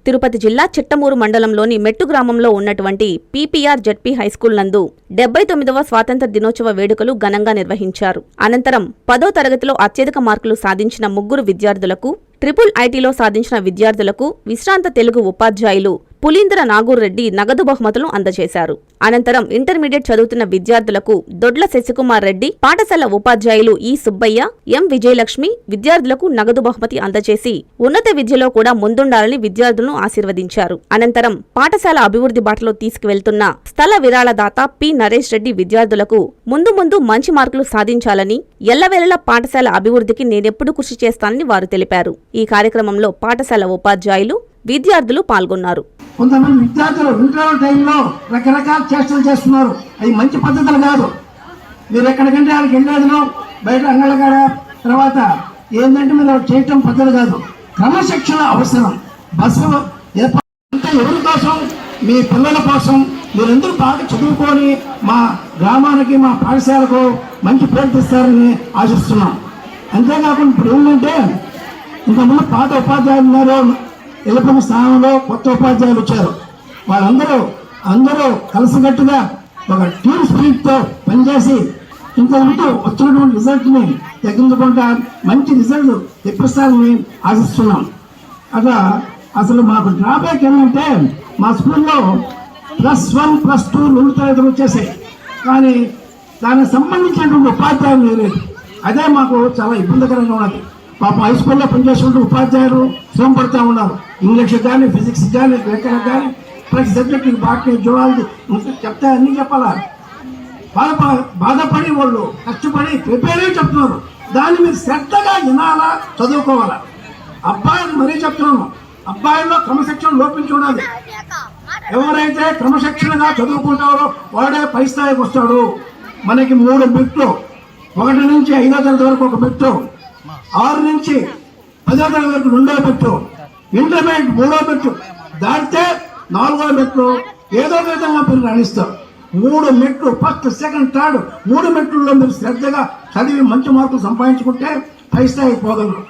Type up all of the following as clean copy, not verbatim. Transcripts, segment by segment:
తిరుపతి జిల్లా చిట్టమూరు మండలంలోని మెట్టు గ్రామంలో ఉన్నటువంటి పీపీఆర్ జెడ్పీ హైస్కూల్ నందు 79వ స్వాతంత్ర దినోత్సవ వేడుకలు ఘనంగా నిర్వహించారు. అనంతరం 10వ తరగతిలో అత్యధిక మార్కులు సాధించిన 3 విద్యార్థులకు, ట్రిపుల్ ఐటీలో సాధించిన విద్యార్థులకు విశ్రాంత తెలుగు ఉపాధ్యాయులు పులీంద్ర నాగూర్ రెడ్డి నగదు బహుమతులు అందజేశారు. అనంతరం ఇంటర్మీడియట్ చదువుతున్న విద్యార్థులకు దొడ్ల శశికుమార్ రెడ్డి, పాఠశాల ఉపాధ్యాయులు ఈ సుబ్బయ్య, ఎం విజయలక్ష్మి విద్యార్థులకు నగదు బహుమతి అందజేసి ఉన్నత విద్యలో కూడా ముందుండాలని విద్యార్థులను ఆశీర్వదించారు. అనంతరం పాఠశాల అభివృద్ధి బాటలో తీసుకువెళ్తున్న స్థల విరాళదాత పి నరేష్ రెడ్డి విద్యార్థులకు ముందు మంచి మార్కులు సాధించాలని, ఎల్లవేళలా పాఠశాల అభివృద్ధికి నేనెప్పుడు కృషి చేస్తానని వారు తెలిపారు. ఈ కార్యక్రమంలో పాఠశాల ఉపాధ్యాయులు, విద్యార్థులు పాల్గొన్నారు. కొంతమంది విద్యార్థులు ఇంటర్వల్ టైంలో రకరకాల చేష్టలు చేస్తున్నారు. అది మంచి పద్ధతులు కాదు. మీరు ఎక్కడికంటే వాళ్ళకి వెళ్ళేదిలో బయట అంగళగాడ తర్వాత ఏంటంటే మీరు చేయటం పద్ధతి కాదు. క్రమశిక్షణ అవసరం. బస్సు అంటే ఎవరి కోసం? మీ పిల్లల కోసం. మీరందరూ బాగా చదువుకొని మా గ్రామానికి, మా పాఠశాలకు మంచి పేరు తెస్తారని ఆశిస్తున్నాం. అంతేకాకుండా ఇప్పుడు ఏంటంటే ఇంతకుముందు పాత ఉపాధ్యాయులు ఉన్నారు, ఎలుపన స్థానంలో కొత్త ఉపాధ్యాయులు వచ్చారు. వాళ్ళందరూ కలిసికట్టుగా ఒక టీమ్ స్పిరిట్తో పనిచేసి ఇంతకుముందు వచ్చినటువంటి రిజల్ట్ని తగ్గించకుండా మంచి రిజల్ట్ తెప్పిస్తారని ఆశిస్తున్నాం. అట్లా అసలు మాకు డ్రాబ్యాక్ ఏంటంటే మా స్కూల్లో +1, +2 2 తరగతులు వచ్చేసాయి. కానీ దానికి సంబంధించినటువంటి ఉపాధ్యాయులు లేదు. అదే మాకు చాలా ఇబ్బందికరంగా ఉన్నది. పాపం హై స్కూల్లో పనిచేసుకుంటూ ఉపాధ్యాయులు శ్రమ పడుతూ ఉన్నారు. ఇంగ్లీష్ కానీ, ఫిజిక్స్ కానీ, లెక్కలకు కానీ, ప్రతి సబ్జెక్టుకి బాటనీ, జువాలజీ చెప్తే అన్నీ చెప్పాలా. బాధపడి వాళ్ళు కష్టపడి ప్రిపేర్ అయ్యి చెప్తున్నారు. దాన్ని మీరు శ్రద్ధగా వినాలా, చదువుకోవాలా. అబ్బాయిని మరీ చెప్తున్నాను, అబ్బాయిల్లో క్రమశిక్షణ లోపించి ఉండాలి. ఎవరైతే క్రమశిక్షణగా చదువుకుంటారో వాడే పై స్థాయికి వస్తాడు. మనకి 3 బిట్లు, 1 నుంచి 5వ తరగతి వరకు ఒక బిట్టు, 6 నుంచి 10వ తరగతి వరకు 2వ బిట్టు, ఇంటర్మీడియట్ 3వ బిట్టు, దాటితే 4వ బిట్లు. ఏదో విధంగా మీరు రాణిస్తారు. 3 మెట్లు, ఫస్ట్, సెకండ్, థర్డ్ 3 మెట్లలో మీరు శ్రద్ధగా చదివి మంచి మార్కులు సంపాదించుకుంటే పై స్థాయికి పోగలరు.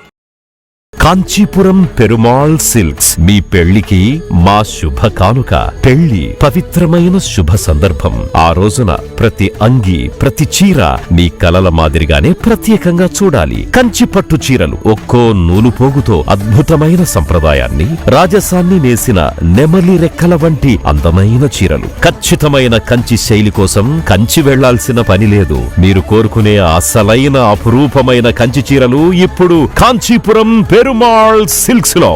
కాంచీపురం పెరుమాళ్ సిల్క్స్ మీ పెళ్లికి మా శుభ కానుక. పెళ్లి పవిత్రమైన శుభ సందర్భం. ఆ రోజున ప్రతి అంగి, ప్రతి చీర మీ కలల మాదిరిగానే ప్రత్యేకంగా చూడాలి. కంచి పట్టు చీరలు ఒక్కో నూలు పోగుతో అద్భుతమైన సంప్రదాయాన్ని, రాజసాన్ని నేసిన నెమలి రెక్కల వంటి అందమైన చీరలు. ఖచ్చితమైన కంచి శైలి కోసం కంచి వెళ్లాల్సిన పని లేదు. మీరు కోరుకునే అసలైన అపురూపమైన కంచి చీరలు ఇప్పుడు కాంచీపురం పెరుమాళ్ సిల్క్స్ లో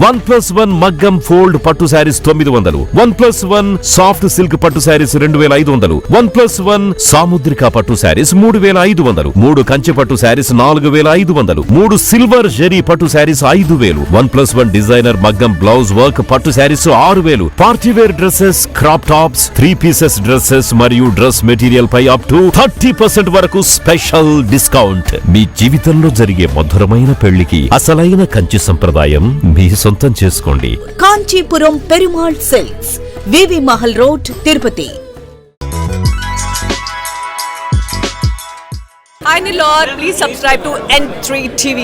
1+1 మగ్గం ఫోల్డ్ పట్టు శారీస్ 900, 1+1 సాఫ్ట్ సిల్క్ పట్టు శారీస్ 2500, 1+1 సాముద్రిక పట్టు శారీస్ 3500, 3 కంచి పట్టు శారీస్ 4500, 3 సిల్వర్ జరీ పట్టు శారీస్ 5000, 1+1 డిజైనర్ మగ్గం blouse work pattu saris 6000, party wear dresses, crop tops, 3 pieces dresses మరియు డ్రెస్ మెటీరియల్ పై అప్ టు 30% వరకు స్పెషల్ డిస్కౌంట్. మీ జీవితంలో జరిగే మధురమైన పెళ్లికి అసలైన కంచి సంప్రదాయం మీ సొంతం చేసుకోండి. Kanchipuram Perumal silks, VV Mahal road, Tirupati. Hi Nilor, please subscribe to N3 TV.